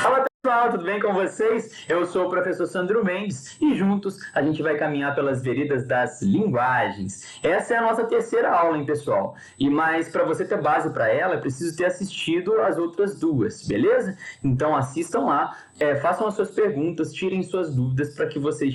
Fala pessoal, tudo bem com vocês? Eu sou o professor Sandro Mendes e juntos a gente vai caminhar pelas veredas das linguagens. Essa é a nossa terceira aula, hein, pessoal? Mas para você ter base para ela, é preciso ter assistido as outras duas, beleza? Então assistam lá, façam as suas perguntas, tirem suas dúvidas para que vocês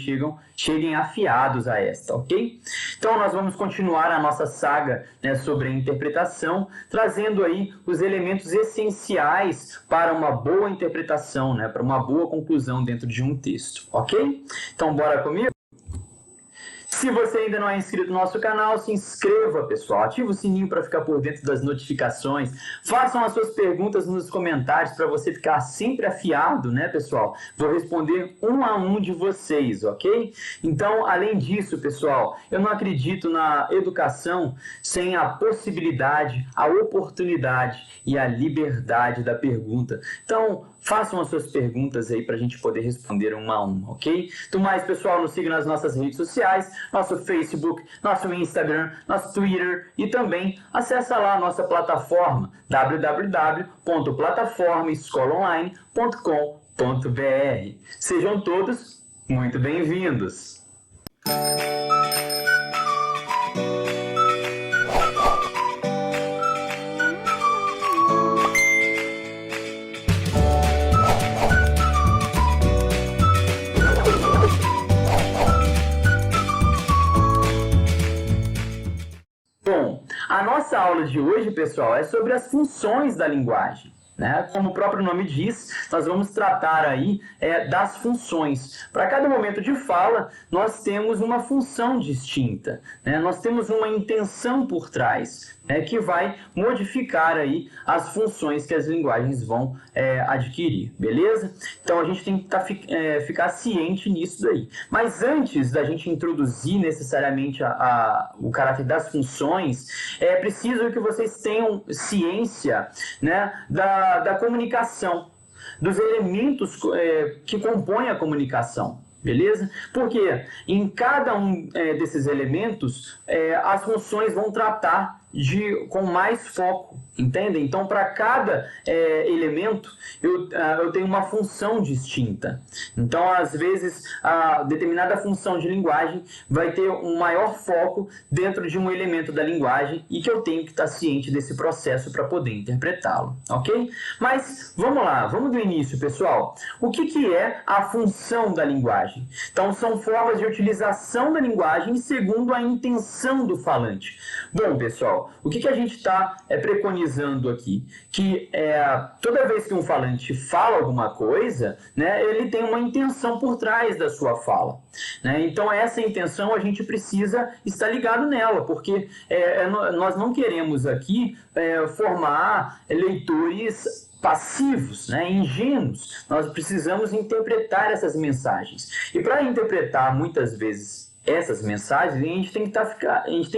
cheguem afiados a esta, ok? Então nós vamos continuar a nossa saga, né, sobre a interpretação, trazendo aí os elementos essenciais para uma boa interpretação, né, para uma boa conclusão dentro de um texto, ok? Então bora comigo? Se você ainda não é inscrito no nosso canal, se inscreva, pessoal. Ative o sininho para ficar por dentro das notificações. Façam as suas perguntas nos comentários para você ficar sempre afiado, né, pessoal? Vou responder um a um de vocês, ok? Então, além disso, pessoal, eu não acredito na educação sem a possibilidade, a oportunidade e a liberdade da pergunta. Então, façam as suas perguntas aí para a gente poder responder um a um, ok? Do mais, pessoal, nos siga nas nossas redes sociais, nosso Facebook, nosso Instagram, nosso Twitter e também acessa lá a nossa plataforma www.plataformaescolaonline.com.br. Sejam todos muito bem-vindos! Bom, a nossa aula de hoje, pessoal, é sobre as funções da linguagem, né? Como o próprio nome diz, nós vamos tratar aí das funções. Para cada momento de fala, nós temos uma função distinta, né? Nós temos uma intenção por trás, que vai modificar aí as funções que as linguagens vão adquirir, beleza? Então a gente tem que ficar ciente nisso daí. Mas antes da gente introduzir necessariamente o caráter das funções, é preciso que vocês tenham ciência, né, da comunicação, dos elementos que compõem a comunicação. Beleza? Porque em cada um desses elementos, as funções vão tratar com mais foco, entendem? Então, para cada elemento, eu tenho uma função distinta. Então, às vezes, a determinada função de linguagem vai ter um maior foco dentro de um elemento da linguagem e que eu tenho que estar ciente desse processo para poder interpretá-lo, ok? Mas, vamos lá, vamos do início, pessoal. O que é a função da linguagem? Então, são formas de utilização da linguagem segundo a intenção do falante. Bom, pessoal, o que a gente está preconizando aqui? Que toda vez que um falante fala alguma coisa, né, ele tem uma intenção por trás da sua fala, né? Então, essa intenção a gente precisa estar ligado nela, porque nós não queremos aqui formar leitores passivos, né, ingênuos. Nós precisamos interpretar essas mensagens. E para interpretar, muitas vezes, essas mensagens, a gente tem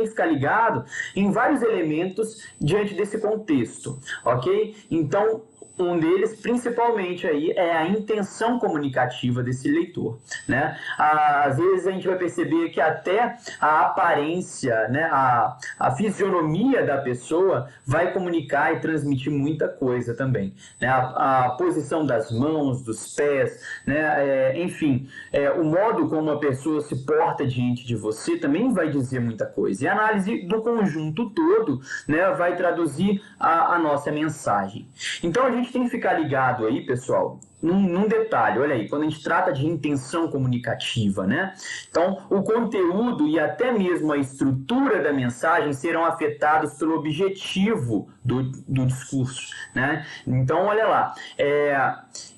que ficar ligado em vários elementos diante desse contexto, ok? Então, um deles, principalmente, aí, é a intenção comunicativa desse leitor, né? Às vezes a gente vai perceber que até a aparência, né, a fisionomia da pessoa vai comunicar e transmitir muita coisa também, né? A posição das mãos, dos pés, né? Enfim, o modo como a pessoa se porta diante de você também vai dizer muita coisa. E a análise do conjunto todo, né, vai traduzir a nossa mensagem. Então, a gente tem que ficar ligado aí, pessoal, num detalhe. Olha aí, quando a gente trata de intenção comunicativa, né? Então, o conteúdo e até mesmo a estrutura da mensagem serão afetados pelo objetivo do discurso, né? Então, olha lá,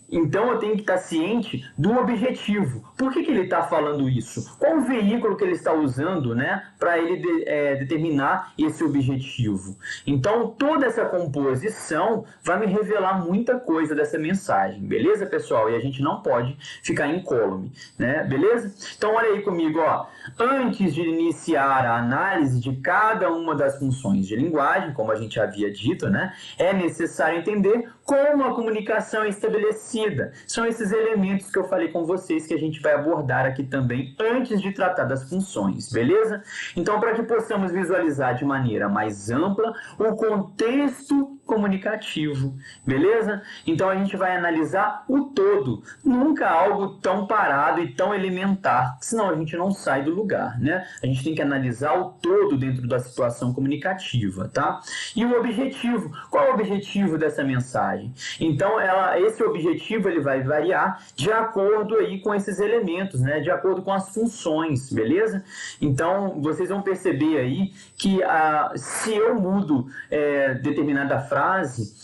então eu tenho que estar ciente do objetivo. Por que ele está falando isso? Qual o veículo que ele está usando, né, para ele determinar esse objetivo? Então toda essa composição vai me revelar muita coisa dessa mensagem, beleza, pessoal? E a gente não pode ficar incólume, né? Beleza? Então olha aí comigo, ó. Antes de iniciar a análise de cada uma das funções de linguagem, como a gente havia dito, né, é necessário entender como a comunicação é estabelecida. São esses elementos que eu falei com vocês que a gente vai abordar aqui também antes de tratar das funções, beleza? Então, para que possamos visualizar de maneira mais ampla o contexto comunicativo, beleza? Então, a gente vai analisar o todo, nunca algo tão parado e tão elementar, senão a gente não sai do lugar, né? A gente tem que analisar o todo dentro da situação comunicativa, tá? E o objetivo, qual é o objetivo dessa mensagem? Então, esse objetivo ele vai variar de acordo aí com esses elementos, né? De acordo com as funções, beleza? Então, vocês vão perceber aí que se eu mudo determinada frase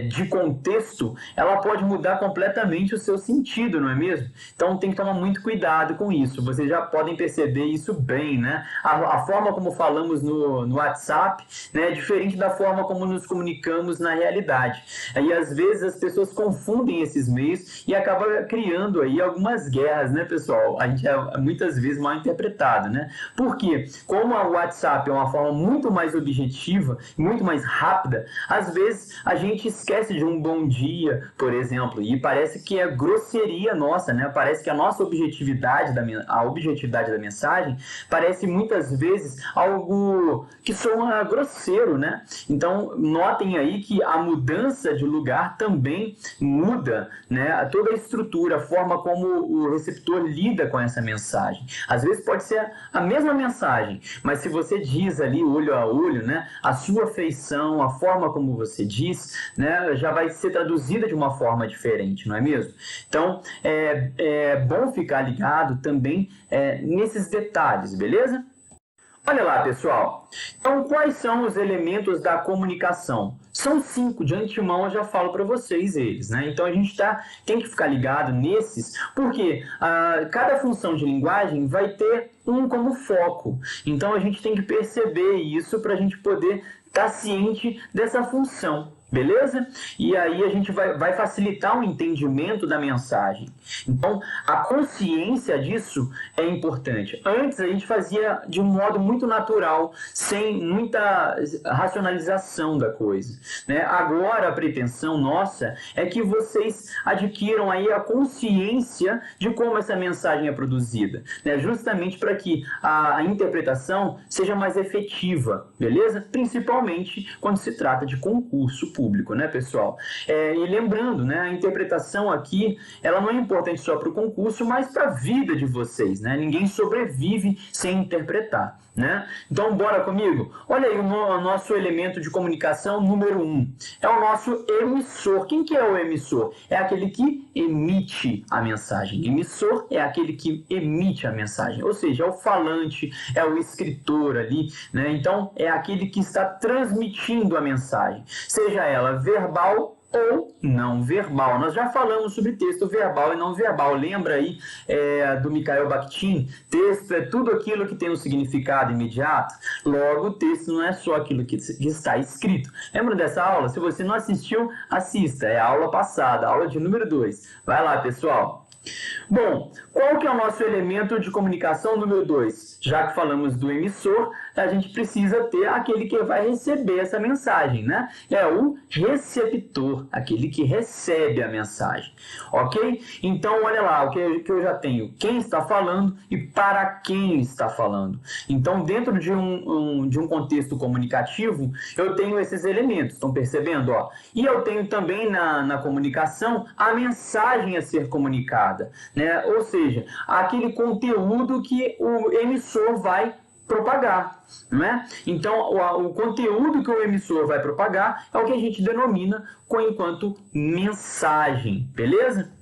de contexto, ela pode mudar completamente o seu sentido, não é mesmo? Então, tem que tomar muito cuidado com isso. Vocês já podem perceber isso bem, né? A forma como falamos no WhatsApp, né, é diferente da forma como nos comunicamos na realidade. Aí, às vezes, as pessoas confundem esses meios e acabam criando aí algumas guerras, né, pessoal? A gente é muitas vezes mal interpretado, né? Porque, como o WhatsApp é uma forma muito mais objetiva, muito mais rápida, às vezes a gente esquece de um bom dia, por exemplo, e parece que é grosseria nossa, né? Parece que a nossa objetividade, a objetividade da mensagem, parece muitas vezes algo que soa grosseiro, né? Então, notem aí que a mudança de lugar também muda, né? Toda a estrutura, a forma como o receptor lida com essa mensagem. Às vezes pode ser a mesma mensagem, mas se você diz ali olho a olho, né? A sua feição, a forma como você diz, né? Já vai ser traduzida de uma forma diferente, não é mesmo? Então, é bom ficar ligado também nesses detalhes, beleza? Olha lá, pessoal. Então, quais são os elementos da comunicação? São 5, de antemão eu já falo para vocês eles, né? Então, a gente tem que ficar ligado nesses, porque cada função de linguagem vai ter um como foco. Então, a gente tem que perceber isso para a gente poder estar ciente dessa função. Beleza? E aí a gente vai facilitar o entendimento da mensagem. Então, a consciência disso é importante. Antes a gente fazia de um modo muito natural, sem muita racionalização da coisa, né? Agora a pretensão nossa é que vocês adquiram aí a consciência de como essa mensagem é produzida, né? Justamente para que a interpretação seja mais efetiva, beleza? Principalmente quando se trata de concurso público, né, pessoal? E lembrando, né, a interpretação aqui, ela não é importante só para o concurso, mas para a vida de vocês, né? Ninguém sobrevive sem interpretar, né? Então, bora comigo? Olha aí o nosso elemento de comunicação número 1. É o nosso emissor. Quem que é o emissor? É aquele que emite a mensagem. Emissor é aquele que emite a mensagem, ou seja, é o falante, é o escritor ali, né? Então, é aquele que está transmitindo a mensagem, seja ela verbal ou não verbal. Nós já falamos sobre texto verbal e não verbal. Lembra aí do Mikhail Bakhtin? Texto é tudo aquilo que tem um significado imediato. Logo, o texto não é só aquilo que está escrito. Lembra dessa aula? Se você não assistiu, assista. É a aula passada, aula de número 2. Vai lá, pessoal. Bom, qual que é o nosso elemento de comunicação número 2? Já que falamos do emissor, a gente precisa ter aquele que vai receber essa mensagem, né? É o receptor, aquele que recebe a mensagem, ok? Então, olha lá, o que eu já tenho, quem está falando e para quem está falando. Então, dentro de um contexto comunicativo, eu tenho esses elementos, estão percebendo? Ó? E eu tenho também na comunicação a mensagem a ser comunicada, né? Ou seja, aquele conteúdo que o emissor vai propagar, né? Então, o conteúdo que o emissor vai propagar é o que a gente denomina enquanto mensagem, beleza?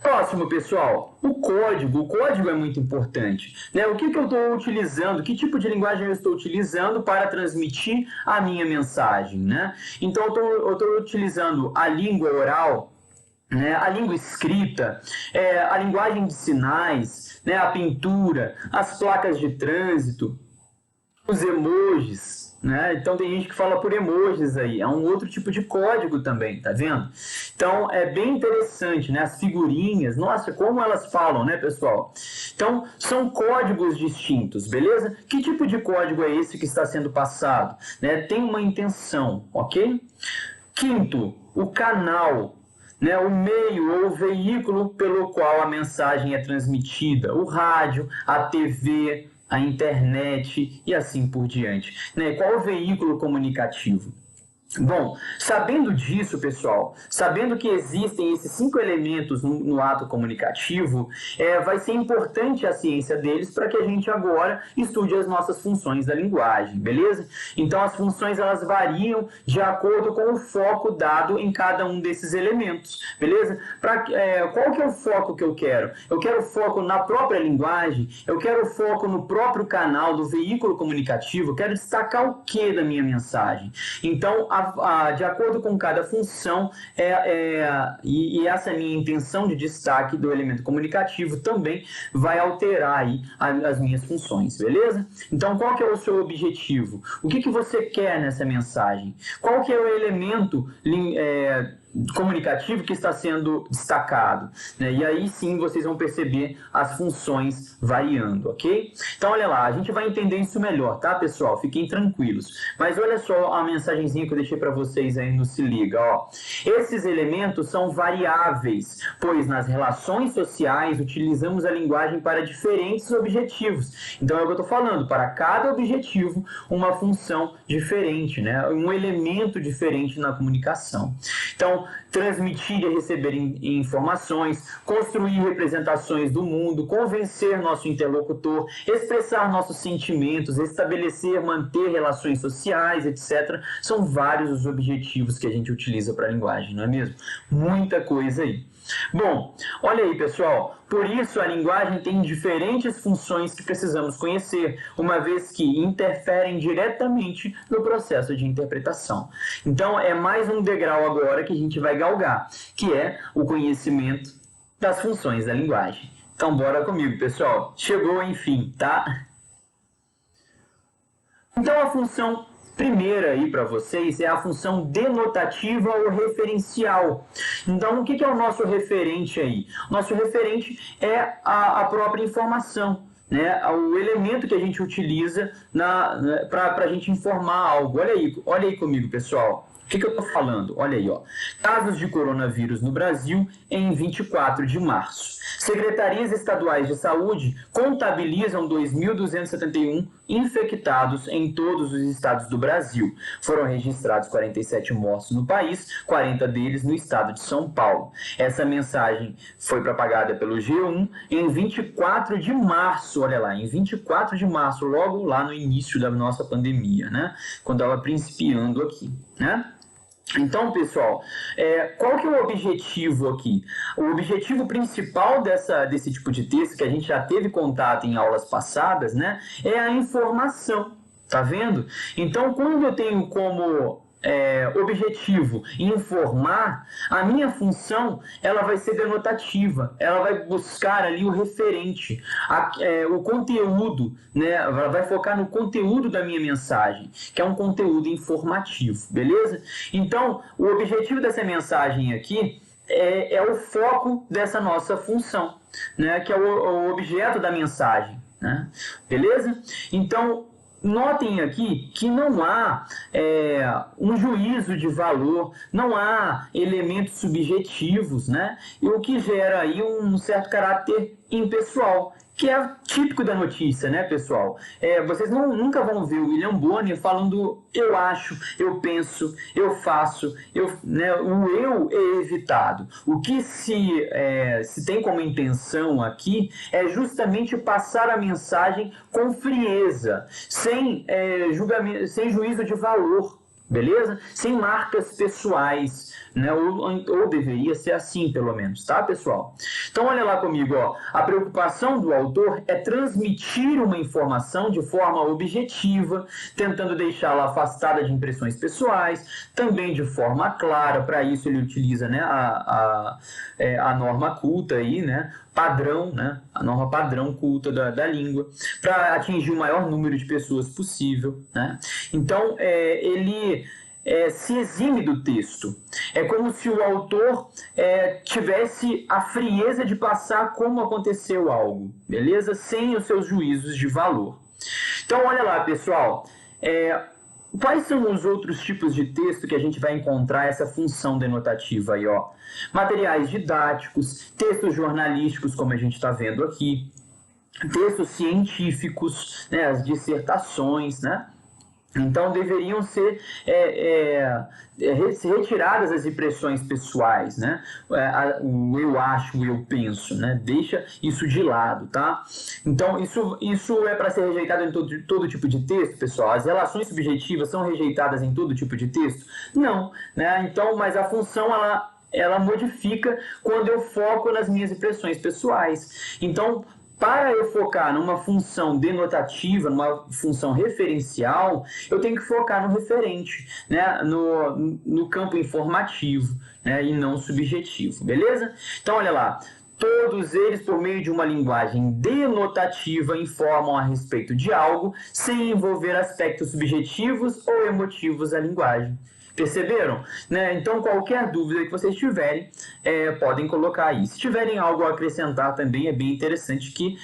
Próximo, pessoal, o código. O código é muito importante, né? O que eu estou utilizando, que tipo de linguagem eu estou utilizando para transmitir a minha mensagem, né? Então, eu estou utilizando a língua oral, né, a língua escrita, a linguagem de sinais, né, a pintura, as placas de trânsito, os emojis, né? Então tem gente que fala por emojis aí, é um outro tipo de código também, tá vendo? Então é bem interessante, né? As figurinhas, nossa, como elas falam, né, pessoal? Então são códigos distintos, beleza? Que tipo de código é esse que está sendo passado? Né? Tem uma intenção, ok? Quinto, o canal, né, o meio ou o veículo pelo qual a mensagem é transmitida, o rádio, a TV, a internet e assim por diante, né? Qual o veículo comunicativo? Bom, sabendo disso, pessoal, sabendo que existem esses 5 elementos no ato comunicativo, vai ser importante a ciência deles para que a gente agora estude as nossas funções da linguagem, beleza? Então, as funções elas variam de acordo com o foco dado em cada um desses elementos, beleza? Qual que é o foco que eu quero? Eu quero foco na própria linguagem, eu quero foco no próprio canal do veículo comunicativo, eu quero destacar o que da minha mensagem? Então, de acordo com cada função, e essa minha intenção de destaque do elemento comunicativo também vai alterar aí as minhas funções, beleza? Então, qual que é o seu objetivo? O que você quer nessa mensagem? Qual que é o elemento comunicativo que está sendo destacado, né? E aí sim vocês vão perceber as funções variando, ok? Então olha lá, a gente vai entender isso melhor, tá, pessoal? Fiquem tranquilos. Mas olha só a mensagenzinha que eu deixei para vocês aí no Se Liga, ó. Esses elementos são variáveis, pois nas relações sociais utilizamos a linguagem para diferentes objetivos. Então é o que eu estou falando, para cada objetivo uma função diferente, né? Um elemento diferente na comunicação. Então, transmitir e receber informações, construir representações do mundo, convencer nosso interlocutor, expressar nossos sentimentos, estabelecer, manter relações sociais, etc. São vários os objetivos que a gente utiliza para a linguagem, não é mesmo? Muita coisa aí. Bom, olha aí, pessoal, por isso a linguagem tem diferentes funções que precisamos conhecer, uma vez que interferem diretamente no processo de interpretação. Então, é mais um degrau agora que a gente vai galgar, que é o conhecimento das funções da linguagem. Então, bora comigo, pessoal. Chegou, enfim, tá? Então, a função primeira aí para vocês é a função denotativa ou referencial. Então, o que é o nosso referente aí? Nosso referente é a própria informação, né? O elemento que a gente utiliza para a gente informar algo. Olha aí comigo, pessoal. O que eu estou falando? Olha aí, ó. Casos de coronavírus no Brasil em 24 de março. Secretarias estaduais de saúde contabilizam 2.271 infectados em todos os estados do Brasil. Foram registrados 47 mortos no país, 40 deles no estado de São Paulo. Essa mensagem foi propagada pelo G1 em 24 de março, olha lá, em 24 de março, logo lá no início da nossa pandemia, né? Quando estava principiando aqui, né? Então, pessoal, qual que é o objetivo aqui? O objetivo principal desse tipo de texto, que a gente já teve contato em aulas passadas, né, é a informação, tá vendo? Então, quando eu tenho como objetivo informar, a minha função ela vai ser denotativa, ela vai buscar ali o referente, o conteúdo, né? Ela vai focar no conteúdo da minha mensagem, que é um conteúdo informativo, beleza? Então, o objetivo dessa mensagem aqui é o foco dessa nossa função, né? Que é o objeto da mensagem, né? Beleza? Então, notem aqui que não há um juízo de valor, não há elementos subjetivos, né? E o que gera aí um certo caráter impessoal, que é típico da notícia, né, pessoal? Vocês nunca vão ver o William Bonner falando eu acho, eu penso, eu faço, né, o eu é evitado. O que se tem como intenção aqui é justamente passar a mensagem com frieza, sem julgamento, sem juízo de valor, beleza? Sem marcas pessoais, né? Ou deveria ser assim, pelo menos, tá, pessoal? Então, olha lá comigo, ó. A preocupação do autor é transmitir uma informação de forma objetiva, tentando deixá-la afastada de impressões pessoais, também de forma clara. Para isso ele utiliza, né, a norma culta aí, né? Padrão, né? A norma padrão culta da língua, para atingir o maior número de pessoas possível, né? Então, ele se exime do texto. É como se o autor tivesse a frieza de passar como aconteceu algo, beleza? Sem os seus juízos de valor. Então, olha lá, pessoal. quais são os outros tipos de texto que a gente vai encontrar essa função denotativa aí, ó? Materiais didáticos, textos jornalísticos, como a gente está vendo aqui, textos científicos, né, as dissertações, né? Então, deveriam ser retiradas as impressões pessoais, né? O eu acho, o eu penso, né? Deixa isso de lado, tá? Então, isso é para ser rejeitado em todo tipo de texto, pessoal? As relações subjetivas são rejeitadas em todo tipo de texto? Não, né? Então, mas a função, ela modifica quando eu foco nas minhas impressões pessoais. Então, para eu focar numa função denotativa, numa função referencial, eu tenho que focar no referente, né? no campo informativo, né? E não subjetivo, beleza? Então, olha lá. Todos eles, por meio de uma linguagem denotativa, informam a respeito de algo sem envolver aspectos subjetivos ou emotivos da linguagem. Perceberam? Né? Então, qualquer dúvida que vocês tiverem, podem colocar aí. Se tiverem algo a acrescentar também, é bem interessante que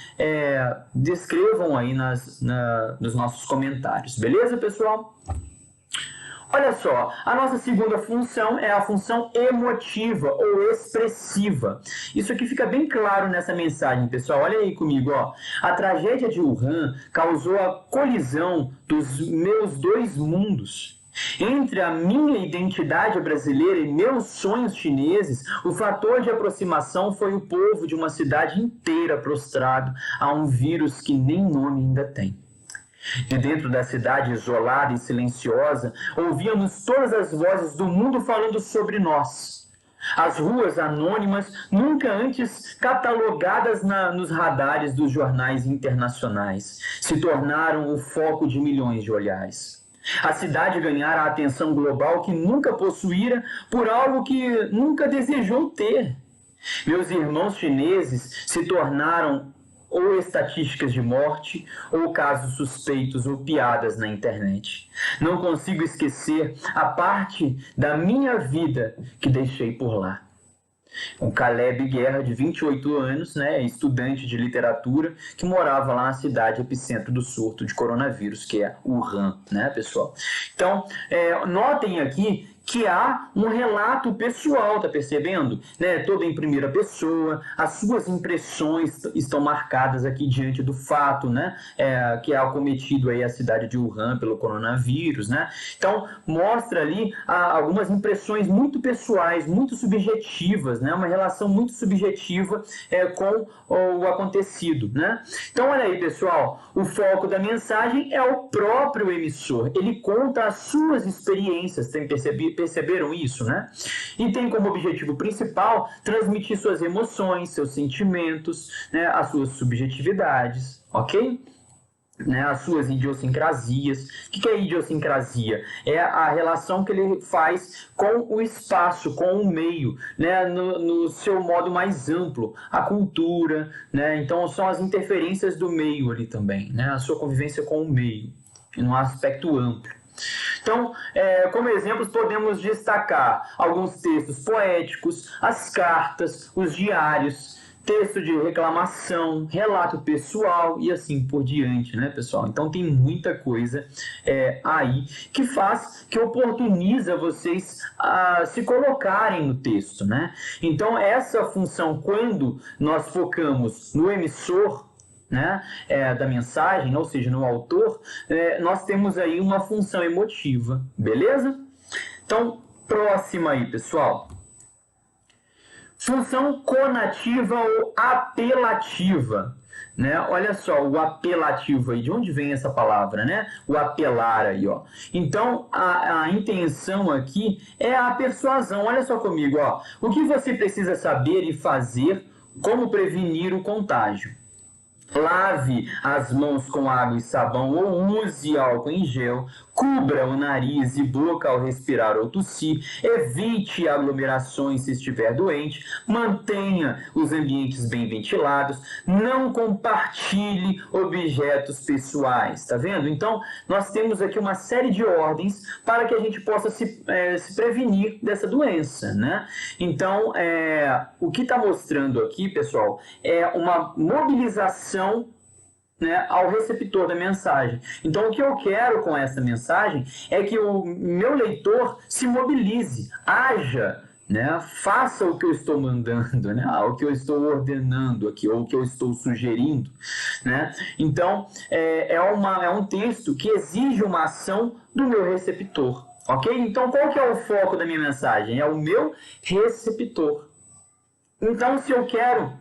descrevam aí nos nossos comentários. Beleza, pessoal? Olha só, a nossa segunda função é a função emotiva ou expressiva. Isso aqui fica bem claro nessa mensagem, pessoal. Olha aí comigo, ó. A tragédia de Wuhan causou a colisão dos meus dois mundos. Entre a minha identidade brasileira e meus sonhos chineses, o fator de aproximação foi o povo de uma cidade inteira prostrado a um vírus que nem nome ainda tem. De dentro da cidade isolada e silenciosa, ouvíamos todas as vozes do mundo falando sobre nós. As ruas anônimas, nunca antes catalogadas nos radares dos jornais internacionais, se tornaram o foco de milhões de olhares. A cidade ganhara a atenção global que nunca possuíra por algo que nunca desejou ter. Meus irmãos chineses se tornaram ou estatísticas de morte, ou casos suspeitos ou piadas na internet. Não consigo esquecer a parte da minha vida que deixei por lá. O Caleb Guerra, de 28 anos, né, estudante de literatura, que morava lá na cidade epicentro do surto de coronavírus, que é Wuhan, né, pessoal? Então, notem aqui que há um relato pessoal, tá percebendo? Né? Todo em primeira pessoa, as suas impressões estão marcadas aqui diante do fato, né? Que é acometido aí a cidade de Wuhan pelo coronavírus, né? Então, mostra ali algumas impressões muito pessoais, muito subjetivas, né? Uma relação muito subjetiva com o acontecido, né? Então, olha aí, pessoal, o foco da mensagem é o próprio emissor. Ele conta as suas experiências, perceberam isso, né? E tem como objetivo principal transmitir suas emoções, seus sentimentos, né? As suas subjetividades, ok? Né, as suas idiosincrasias. O que é idiosincrasia? É a relação que ele faz com o espaço, com o meio, né, no seu modo mais amplo, a cultura, né, então são as interferências do meio ali também, né, a sua convivência com o meio, num aspecto amplo. Então, como exemplos, podemos destacar alguns textos poéticos, as cartas, os diários, texto de reclamação, relato pessoal e assim por diante, né, pessoal? Então tem muita coisa aí que oportuniza vocês a se colocarem no texto, né? Então essa função, quando nós focamos no emissor, né, da mensagem, ou seja, no autor, nós temos aí uma função emotiva, beleza? Então, próxima aí, pessoal. Função conativa ou apelativa, né? Olha só, o apelativo aí, de onde vem essa palavra, né? O apelar aí, ó. Então, a intenção aqui é a persuasão. Olha só comigo, ó. O que você precisa saber e fazer, como prevenir o contágio? Lave as mãos com água e sabão ou use álcool em gel. Cubra o nariz e boca ao respirar ou tossir. Evite aglomerações se estiver doente. Mantenha os ambientes bem ventilados. Não compartilhe objetos pessoais. Tá vendo? Então, nós temos aqui uma série de ordens para que a gente possa se prevenir dessa doença, né? Então, o que está mostrando aqui, pessoal, é uma mobilização, né, ao receptor da mensagem. Então, o que eu quero com essa mensagem é que o meu leitor se mobilize, haja, né, faça o que eu estou mandando, né, o que eu estou ordenando aqui, ou o que eu estou sugerindo. Né? Então, é um texto que exige uma ação do meu receptor. Ok? Então, qual que é o foco da minha mensagem? É o meu receptor. Então, se eu quero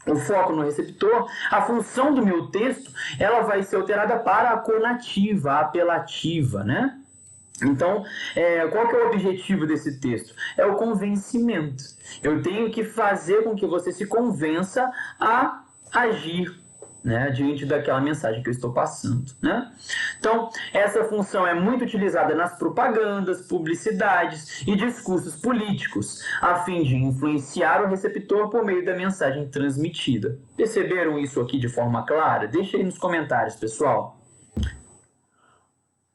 o foco no receptor, a função do meu texto ela vai ser alterada para a conativa, a apelativa, né? Então, qual que é o objetivo desse texto? É o convencimento. Eu tenho que fazer com que você se convença a agir, né, diante daquela mensagem que eu estou passando. Né? Então, essa função é muito utilizada nas propagandas, publicidades e discursos políticos, a fim de influenciar o receptor por meio da mensagem transmitida. Perceberam isso aqui de forma clara? Deixa aí nos comentários, pessoal.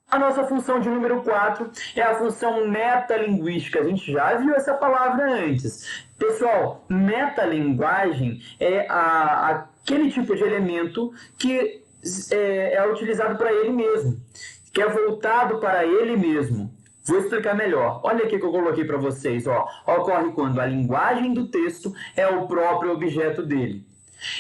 A nossa função de número 4 é a função metalinguística. A gente já viu essa palavra antes. Pessoal, metalinguagem é aquele tipo de elemento que é utilizado para ele mesmo, que é voltado para ele mesmo. Vou explicar melhor. Olha aqui que eu coloquei para vocês. Ocorre quando a linguagem do texto é o próprio objeto dele.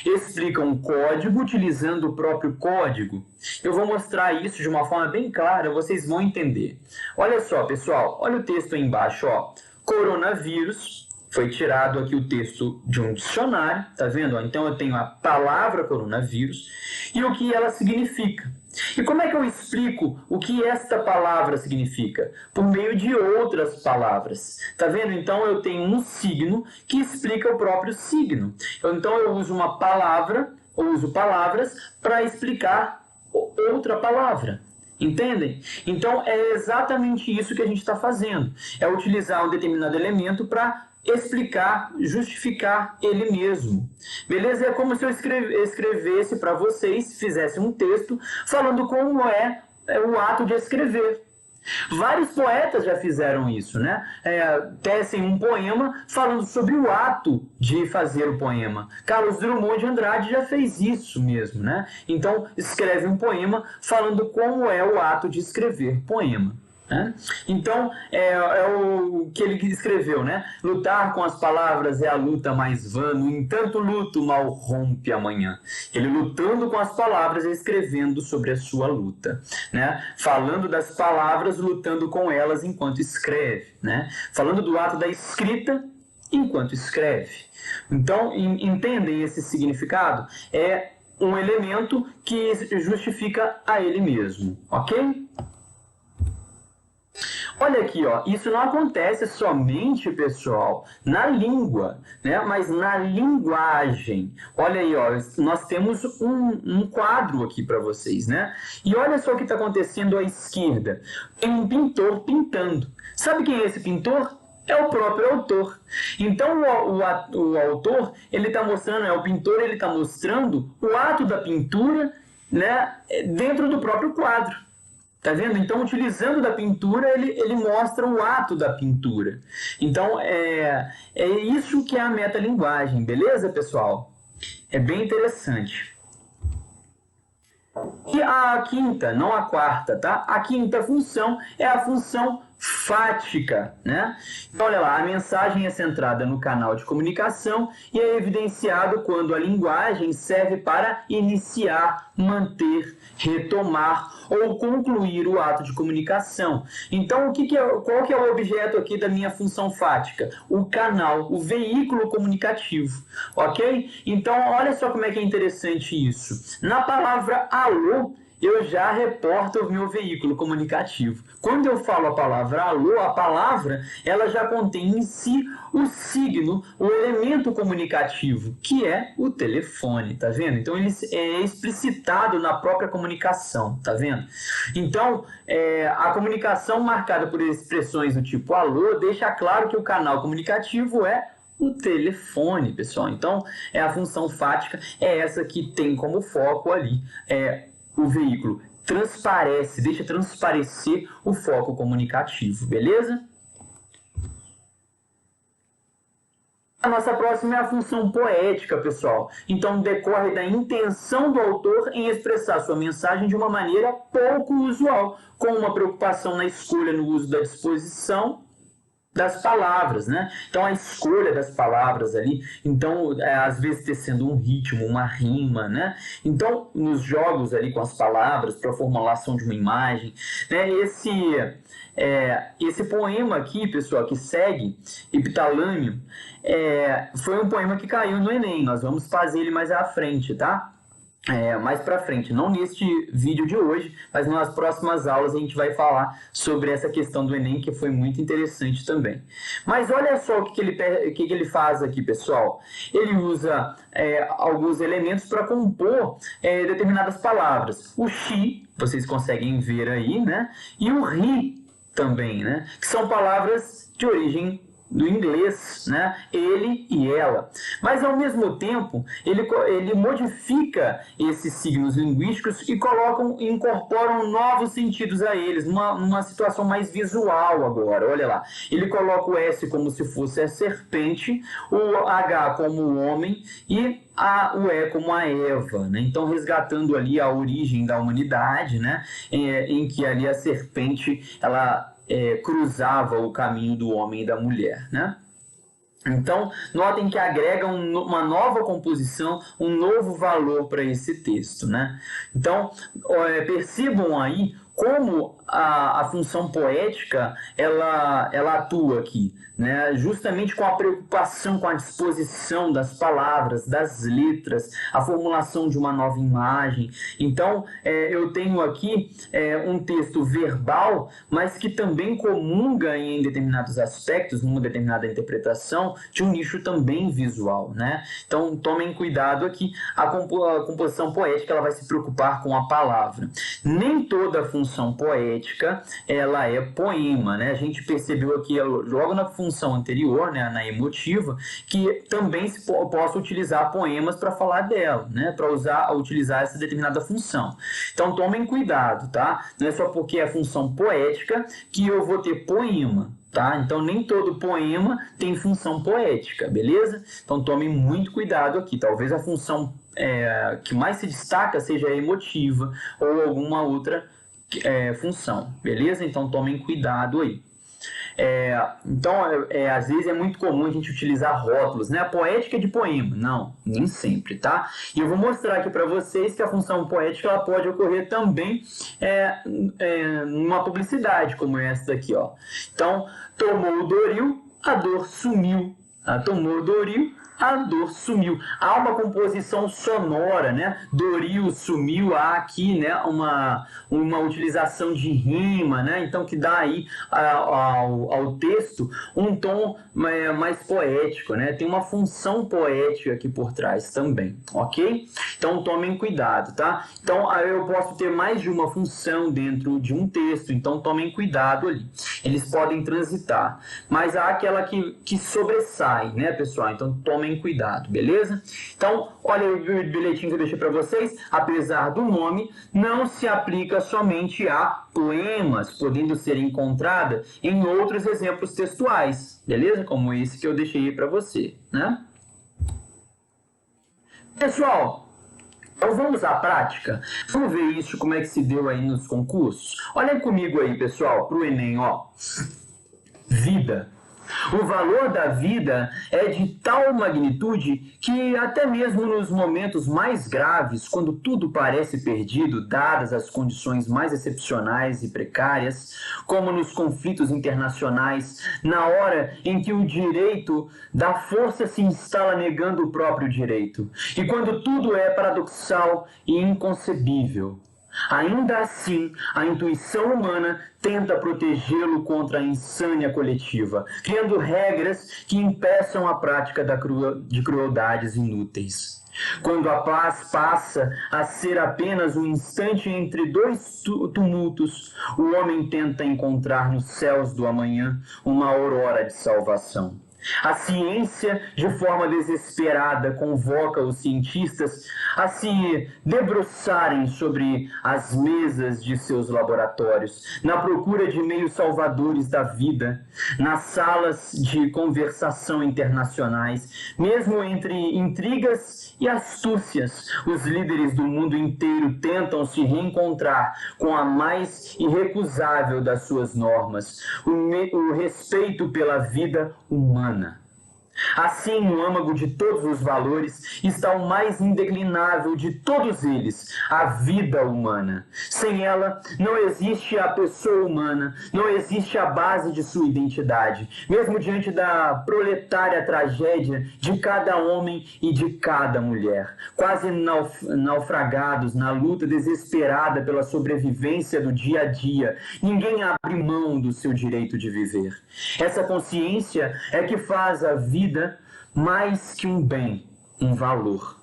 Explica um código utilizando o próprio código. Eu vou mostrar isso de uma forma bem clara, vocês vão entender. Olha só, pessoal, olha o texto aí embaixo, ó. Coronavírus, foi tirado aqui o texto de um dicionário, tá vendo? Então eu tenho a palavra coronavírus e o que ela significa. E como é que eu explico o que esta palavra significa? Por meio de outras palavras. Tá vendo? Então eu tenho um signo que explica o próprio signo. Então eu uso uma palavra, ou uso palavras para explicar outra palavra. Entendem? Então é exatamente isso que a gente está fazendo. É utilizar um determinado elemento para explicar, justificar ele mesmo. Beleza? É como se eu escrevesse para vocês, fizesse um texto falando como é o ato de escrever. Vários poetas já fizeram isso, né? Tecem um poema falando sobre o ato de fazer o poema. Carlos Drummond de Andrade já fez isso mesmo, né? Então, escreve um poema falando como é o ato de escrever poema. Né? Então, é o que ele escreveu, né? Lutar com as palavras é a luta mais vã, no entanto luto mal rompe amanhã. Ele lutando com as palavras e escrevendo sobre a sua luta, né? Falando das palavras, lutando com elas enquanto escreve, né? Falando do ato da escrita enquanto escreve. Então, entendem esse significado? É um elemento que justifica a ele mesmo, ok? Olha aqui, ó, isso não acontece somente, pessoal, na língua, né? Mas na linguagem. Olha aí, ó, nós temos um quadro aqui para vocês, né? E olha só o que está acontecendo à esquerda. Tem um pintor pintando. Sabe quem é esse pintor? É o próprio autor. Então, o autor, ele está mostrando, o pintor, ele está mostrando o ato da pintura, né, dentro do próprio quadro. Tá vendo? Então, utilizando da pintura, ele mostra o ato da pintura. Então, é isso que é a metalinguagem, beleza, pessoal? É bem interessante. E a quinta, não a quarta, tá? A quinta função é a função fática, né? Então, olha lá, a mensagem é centrada no canal de comunicação e é evidenciado quando a linguagem serve para iniciar, manter, retomar ou concluir o ato de comunicação. Então, qual que é o objeto aqui da minha função fática? O canal, o veículo comunicativo, ok? Então, olha só como é que é interessante isso. Na palavra alô, eu já reporto o meu veículo comunicativo. Quando eu falo a palavra alô, a palavra ela já contém em si o signo, o elemento comunicativo, que é o telefone, tá vendo? Então ele é explicitado na própria comunicação, tá vendo? Então, a comunicação marcada por expressões do tipo alô deixa claro que o canal comunicativo é o telefone, pessoal. Então, a função fática é essa que tem como foco ali, o veículo deixa transparecer o foco comunicativo, beleza? A nossa próxima é a função poética, pessoal. Então, decorre da intenção do autor em expressar sua mensagem de uma maneira pouco usual, com uma preocupação na escolha no uso da disposição das palavras, né? Então, a escolha das palavras ali, então, às vezes tecendo um ritmo, uma rima, né? Então, nos jogos ali com as palavras, para a formulação de uma imagem, né? Esse poema aqui, pessoal, que segue, Epitalamio, foi um poema que caiu no Enem. Nós vamos fazer ele mais à frente, tá? Mais para frente, não neste vídeo de hoje, mas nas próximas aulas a gente vai falar sobre essa questão do Enem, que foi muito interessante também. Mas olha só o que ele faz aqui, pessoal. Ele usa alguns elementos para compor determinadas palavras. O she, vocês conseguem ver aí, né? E o he também, né? Que são palavras de origem do inglês, né? Ele e ela. Mas, ao mesmo tempo, ele modifica esses signos linguísticos e incorporam novos sentidos a eles, numa situação mais visual agora. Olha lá. Ele coloca o S como se fosse a serpente, o H como o homem e o E como a Eva, né? Então, resgatando ali a origem da humanidade, né? Em que ali a serpente, ela cruzava o caminho do homem e da mulher, né? Então, notem que agrega uma nova composição, um novo valor para esse texto, né? Então, percebam aí como a função poética ela atua aqui, né? Justamente com a preocupação com a disposição das palavras, das letras, a formulação de uma nova imagem. Então, eu tenho aqui um texto verbal, mas que também comunga em determinados aspectos, numa determinada interpretação, de um nicho também visual, né? Então, tomem cuidado aqui, a composição poética ela vai se preocupar com a palavra. Nem toda função poética ela é poema, né? A gente percebeu aqui logo na função anterior, né, na emotiva, que também posso utilizar poemas para falar dela, né? Para utilizar essa determinada função. Então tomem cuidado, tá? Não é só porque é função poética que eu vou ter poema. Tá? Então, nem todo poema tem função poética, beleza? Então, tomem muito cuidado aqui. Talvez a função que mais se destaca seja a emotiva ou alguma outra função, beleza? Então, tomem cuidado aí. Então, às vezes é muito comum a gente utilizar rótulos, né? A poética de poema. Não, nem sempre, tá? E eu vou mostrar aqui para vocês que a função poética ela pode ocorrer também numa publicidade, como essa daqui, ó. Então, tomou o Doril, a dor sumiu. Tomou o Doril, a dor sumiu. Há uma composição sonora, né? Doril, sumiu, há aqui, né, uma utilização de rima, né? Então, que dá aí ao texto um tom mais poético, né? Tem uma função poética aqui por trás também, ok? Então, tomem cuidado, tá? Então, eu posso ter mais de uma função dentro de um texto, então tomem cuidado ali. Eles podem transitar, mas há aquela que sobressai, né, pessoal? Então, tomem cuidado, beleza? Então, olha o bilhetinho que eu deixei para vocês. Apesar do nome, não se aplica somente a poemas, podendo ser encontrada em outros exemplos textuais, beleza? Como esse que eu deixei para você, né? Pessoal, então vamos à prática? Vamos ver isso, como é que se deu aí nos concursos? Olhem comigo aí, pessoal, para o Enem, ó. Vida. O valor da vida é de tal magnitude que até mesmo nos momentos mais graves, quando tudo parece perdido, dadas as condições mais excepcionais e precárias, como nos conflitos internacionais, na hora em que o direito da força se instala negando o próprio direito, e quando tudo é paradoxal e inconcebível, ainda assim, a intuição humana tenta protegê-lo contra a insânia coletiva, criando regras que impeçam a prática de crueldades inúteis. Quando a paz passa a ser apenas um instante entre dois tumultos, o homem tenta encontrar nos céus do amanhã uma aurora de salvação. A ciência, de forma desesperada, convoca os cientistas a se debruçarem sobre as mesas de seus laboratórios, na procura de meios salvadores da vida, nas salas de conversação internacionais, mesmo entre intrigas e astúcias. Os líderes do mundo inteiro tentam se reencontrar com a mais irrecusável das suas normas, o respeito pela vida humana. Assim, no âmago de todos os valores está o mais indeclinável de todos eles, a vida humana. Sem ela, não existe a pessoa humana, não existe a base de sua identidade. Mesmo diante da proletária tragédia de cada homem e de cada mulher, quase naufragados na luta desesperada pela sobrevivência do dia a dia, ninguém abre mão do seu direito de viver. Essa consciência é que faz a vida mais que um bem, um valor.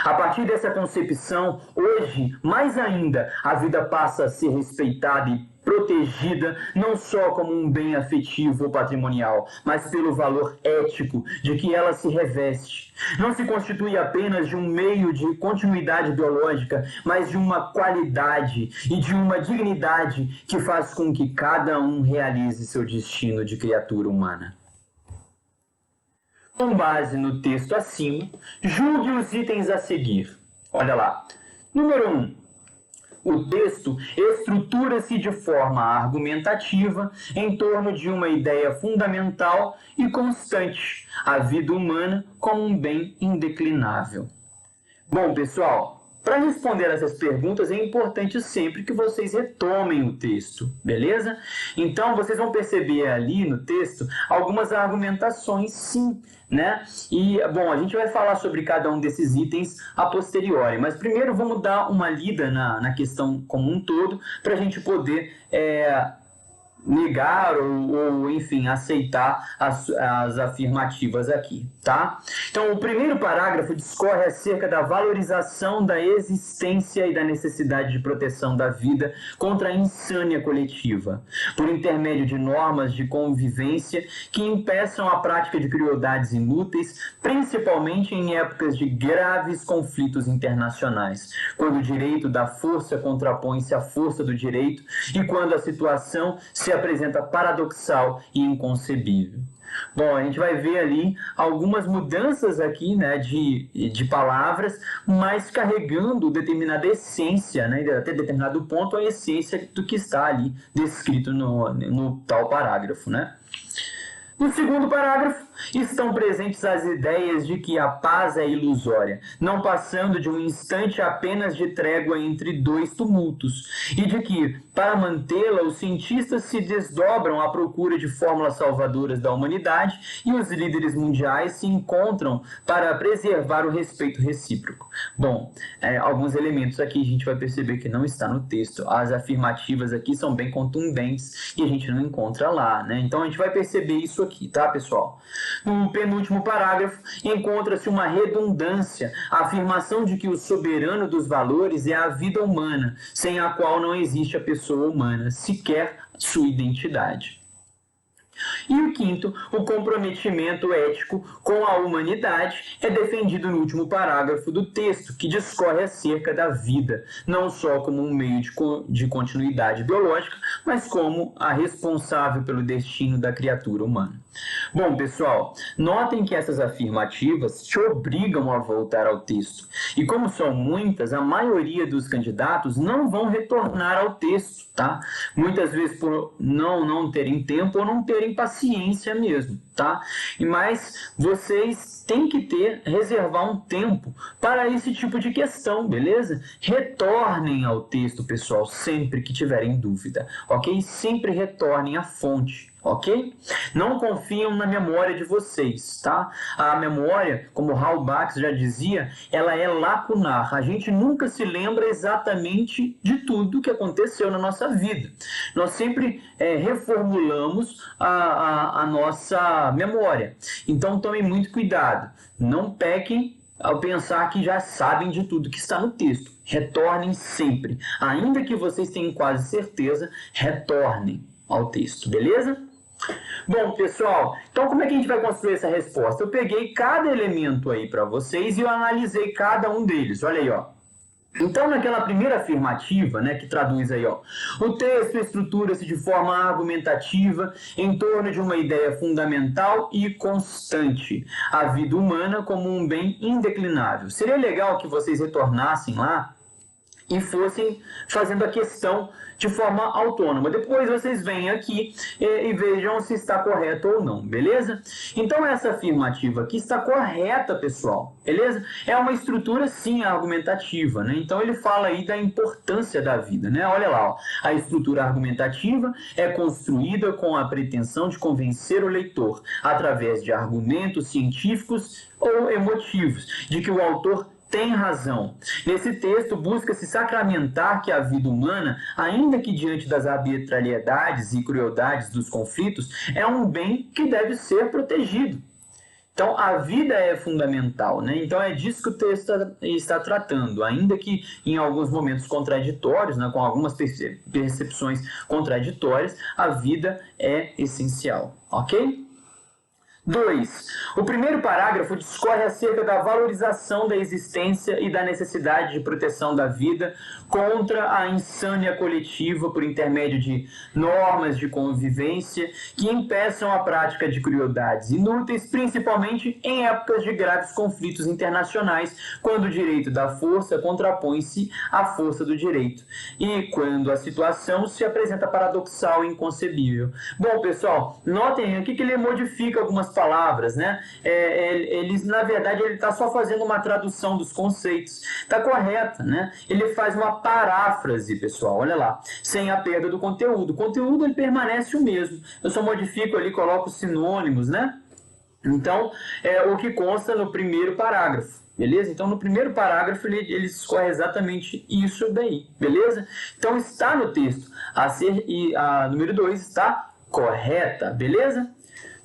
A partir dessa concepção, hoje, mais ainda, a vida passa a ser respeitada e protegida não só como um bem afetivo ou patrimonial, mas pelo valor ético de que ela se reveste. Não se constitui apenas de um meio de continuidade biológica, mas de uma qualidade e de uma dignidade que faz com que cada um realize seu destino de criatura humana. Com base no texto acima, julgue os itens a seguir. Olha lá. Número 1. O texto estrutura-se de forma argumentativa em torno de uma ideia fundamental e constante, a vida humana como um bem indeclinável. Bom, pessoal, para responder essas perguntas é importante sempre que vocês retomem o texto, beleza? Então, vocês vão perceber ali no texto algumas argumentações, sim, né? E, bom, a gente vai falar sobre cada um desses itens a posteriori, mas primeiro vamos dar uma lida na questão como um todo para a gente poder negar ou, enfim, aceitar as afirmativas aqui, tá? Então, o primeiro parágrafo discorre acerca da valorização da existência e da necessidade de proteção da vida contra a insânia coletiva, por intermédio de normas de convivência que impeçam a prática de crueldades inúteis, principalmente em épocas de graves conflitos internacionais, quando o direito da força contrapõe-se à força do direito e quando a situação se apresenta paradoxal e inconcebível. Bom, a gente vai ver ali algumas mudanças aqui, né, de palavras, mas carregando determinada essência, né, até determinado ponto, a essência do que está ali descrito no tal parágrafo, né? No segundo parágrafo, estão presentes as ideias de que a paz é ilusória, não passando de um instante apenas de trégua entre dois tumultos, e de que, para mantê-la, os cientistas se desdobram à procura de fórmulas salvadoras da humanidade e os líderes mundiais se encontram para preservar o respeito recíproco. Bom, alguns elementos aqui a gente vai perceber que não está no texto. As afirmativas aqui são bem contundentes e a gente não encontra lá, né? Então a gente vai perceber isso aqui, tá, pessoal? No penúltimo parágrafo, encontra-se uma redundância, a afirmação de que o soberano dos valores é a vida humana, sem a qual não existe a pessoa humana, sequer sua identidade. E o quinto, o comprometimento ético com a humanidade é defendido no último parágrafo do texto, que discorre acerca da vida, não só como um meio de continuidade biológica, mas como a responsável pelo destino da criatura humana. Bom, pessoal, notem que essas afirmativas te obrigam a voltar ao texto. E como são muitas, a maioria dos candidatos não vão retornar ao texto, tá? Muitas vezes por não terem tempo ou não terem paciência mesmo, tá? Mas vocês têm que reservar um tempo para esse tipo de questão, beleza? Retornem ao texto, pessoal, sempre que tiverem dúvida, ok? Sempre retornem à fonte. Ok? Não confiam na memória de vocês, tá? A memória, como Hal Bax já dizia, ela é lacunar. A gente nunca se lembra exatamente de tudo que aconteceu na nossa vida. Nós sempre reformulamos a nossa memória. Então, tomem muito cuidado. Não pequem ao pensar que já sabem de tudo que está no texto. Retornem sempre. Ainda que vocês tenham quase certeza, retornem ao texto, beleza? Bom, pessoal, então como é que a gente vai construir essa resposta? Eu peguei cada elemento aí para vocês e eu analisei cada um deles. Olha aí, ó. Então, naquela primeira afirmativa, né, que traduz aí, ó, o texto estrutura-se de forma argumentativa em torno de uma ideia fundamental e constante, a vida humana como um bem indeclinável. Seria legal que vocês retornassem lá e fossem fazendo a questão de forma autônoma. Depois vocês vêm aqui e vejam se está correto ou não, beleza? Então essa afirmativa aqui está correta, pessoal, beleza? É uma estrutura, sim, argumentativa, né? Então ele fala aí da importância da vida, né? Olha lá, ó. A estrutura argumentativa é construída com a pretensão de convencer o leitor, através de argumentos científicos ou emotivos, de que o autor tem razão. Nesse texto, busca-se sacramentar que a vida humana, ainda que diante das arbitrariedades e crueldades dos conflitos, é um bem que deve ser protegido. Então, a vida é fundamental, né? Então, é disso que o texto está tratando, ainda que em alguns momentos contraditórios, né, com algumas percepções contraditórias, a vida é essencial, ok? 2. O primeiro parágrafo discorre acerca da valorização da existência e da necessidade de proteção da vida contra a insânia coletiva por intermédio de normas de convivência que impeçam a prática de crueldades inúteis, principalmente em épocas de graves conflitos internacionais, quando o direito da força contrapõe-se à força do direito e quando a situação se apresenta paradoxal e inconcebível. Bom, pessoal, notem aqui que ele modifica algumas palavras, né? Na verdade, ele está só fazendo uma tradução dos conceitos. Está correta, né? Ele faz uma paráfrase, pessoal, olha lá, sem a perda do conteúdo. O conteúdo ele permanece o mesmo. Eu só modifico ali, coloco sinônimos, né? Então, é o que consta no primeiro parágrafo. Beleza? Então, no primeiro parágrafo, ele escorre exatamente isso daí. Beleza? Então, está no texto. A número 2 está correta. Beleza?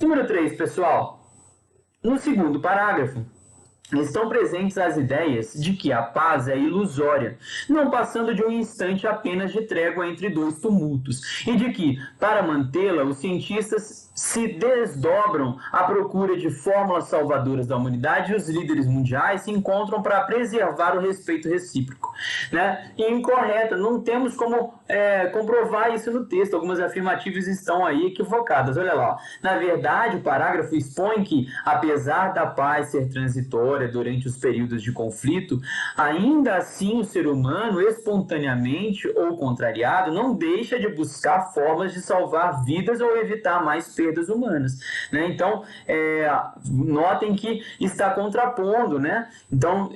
Número 3, pessoal. No segundo parágrafo, estão presentes as ideias de que a paz é ilusória, não passando de um instante apenas de trégua entre dois tumultos, e de que, para mantê-la, os cientistas se desdobram à procura de fórmulas salvadoras da humanidade e os líderes mundiais se encontram para preservar o respeito recíproco, né? E incorreta, não temos como comprovar isso no texto, algumas afirmativas estão aí equivocadas. Olha lá, na verdade o parágrafo expõe que, apesar da paz ser transitória durante os períodos de conflito, ainda assim o ser humano, espontaneamente ou contrariado, não deixa de buscar formas de salvar vidas ou evitar mais perdas humanas, né? Então, notem que está contrapondo, né? Então,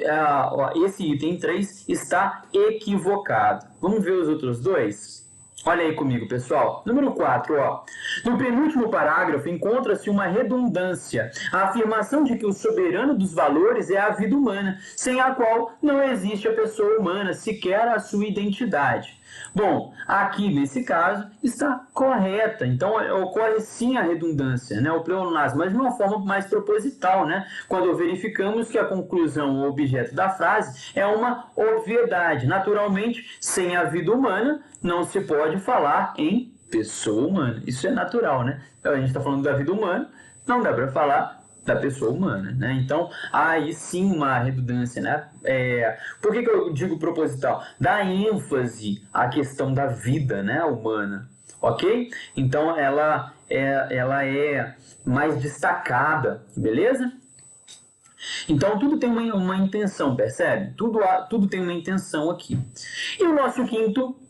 esse item 3 está equivocado. Vamos ver os outros dois? Olha aí comigo, pessoal. Número 4, ó. No penúltimo parágrafo encontra-se uma redundância, a afirmação de que o soberano dos valores é a vida humana, sem a qual não existe a pessoa humana, sequer a sua identidade. Bom, aqui nesse caso está correta, então ocorre sim a redundância, né, o pleonasmo, mas de uma forma mais proposital, né, quando verificamos que a conclusão ou objeto da frase é uma obviedade. Naturalmente, sem a vida humana, não se pode falar em pessoa humana. Isso é natural, né? A gente está falando da vida humana, não dá para falar da pessoa humana, né? Então, há aí sim uma redundância, né? Por que eu digo proposital? Dá ênfase à questão da vida, né, humana, ok? Então, ela é mais destacada, beleza? Então, tudo tem uma intenção, percebe? Tudo tem uma intenção aqui. E o nosso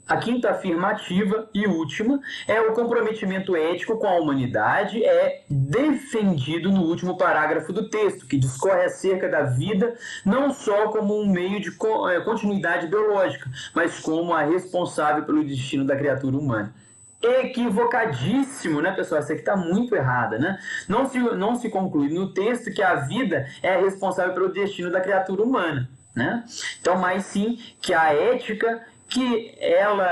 a quinta afirmativa e última é o comprometimento ético com a humanidade é defendido no último parágrafo do texto, que discorre acerca da vida não só como um meio de continuidade biológica, mas como a responsável pelo destino da criatura humana. Equivocadíssimo, né, pessoal? Essa aqui está muito errada, né? Não se conclui no texto que a vida é responsável pelo destino da criatura humana, né? Então, mas sim que a ética que ela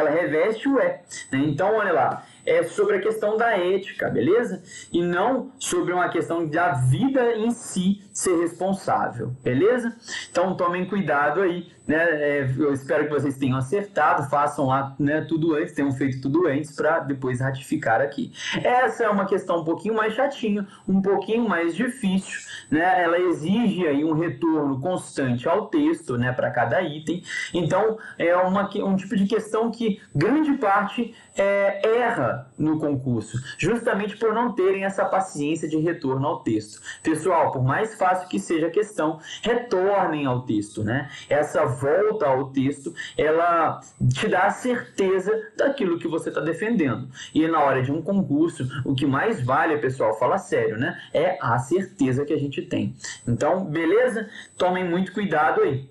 reveste o né? Então, olha lá, é sobre a questão da ética, beleza? E não sobre uma questão da vida em si ser responsável, beleza? Então tomem cuidado aí, né? Eu espero que vocês tenham acertado, façam lá, né, tudo antes, tenham feito tudo antes para depois ratificar aqui. Essa é uma questão um pouquinho mais chatinha, um pouquinho mais difícil, né? Ela exige aí um retorno constante ao texto, né, para cada item. Então é um tipo de questão que grande parte erra no concurso, justamente por não terem essa paciência de retorno ao texto. Pessoal, por mais fácil que seja a questão, retornem ao texto, né? Essa volta ao texto, ela te dá a certeza daquilo que você está defendendo. E na hora de um concurso, o que mais vale, pessoal, fala sério, né? É a certeza que a gente tem. Então, beleza? Tomem muito cuidado aí.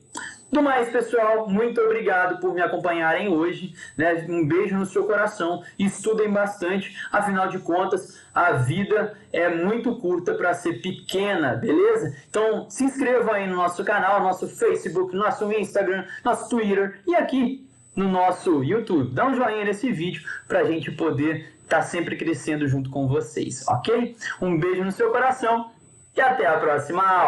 Do mais, pessoal, muito obrigado por me acompanharem hoje, né? Um beijo no seu coração, estudem bastante, afinal de contas, a vida é muito curta para ser pequena, beleza? Então, se inscrevam aí no nosso canal, nosso Facebook, nosso Instagram, nosso Twitter e aqui no nosso YouTube. Dá um joinha nesse vídeo para a gente poder estar sempre crescendo junto com vocês, ok? Um beijo no seu coração e até a próxima aula!